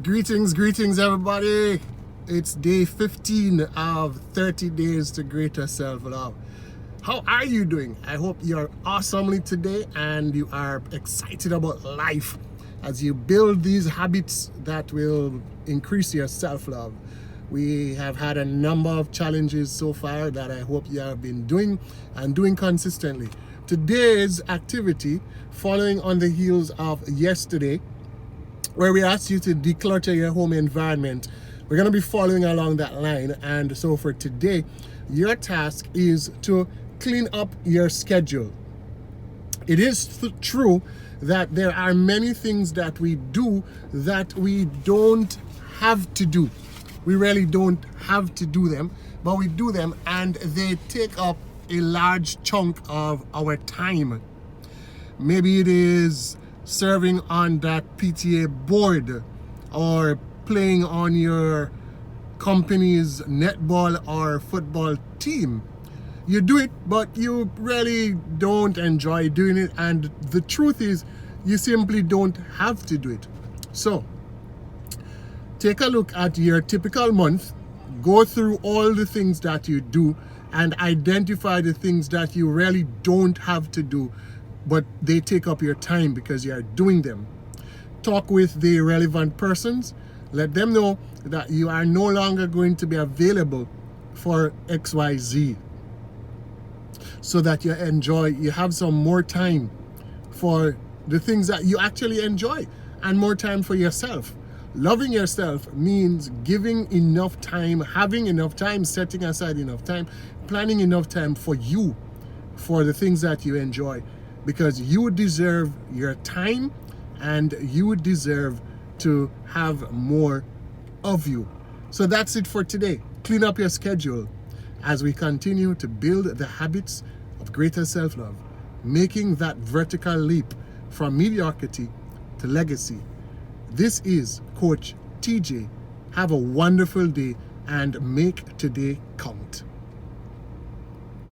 Greetings, everybody. It's day 15 of 30 days to greater self-love. How are you doing? I hope you're awesomely today and you are excited about life as you build these habits that will increase your self-love. We have had a number of challenges so far that I hope you have been doing and doing consistently. Today's activity, following on the heels of yesterday, where we asked you to declutter your home environment. We're going to be following along that line. And so for today, your task is to clean up your schedule. It is true that there are many things that we do that we don't have to do. We really don't have to do them, but we do them and they take up a large chunk of our time. Maybe it is serving on that PTA board or playing on your company's netball or football team. You do it, but you really don't enjoy doing it, and the truth is you simply don't have to do it. So take a look at your typical month, go through all the things that you do and identify the things that you really don't have to do, but they take up your time because you are doing them. Talk with the relevant persons. Let them know that you are no longer going to be available for XYZ, so that you have some more time for the things that you actually enjoy and more time for yourself. Loving yourself means giving enough time, having enough time, setting aside enough time, planning enough time for you, for the things that you enjoy. Because you deserve your time and you deserve to have more of you. So that's it for today. Clean up your schedule as we continue to build the habits of greater self-love, making that vertical leap from mediocrity to legacy. This is Coach TJ. Have a wonderful day and make today count.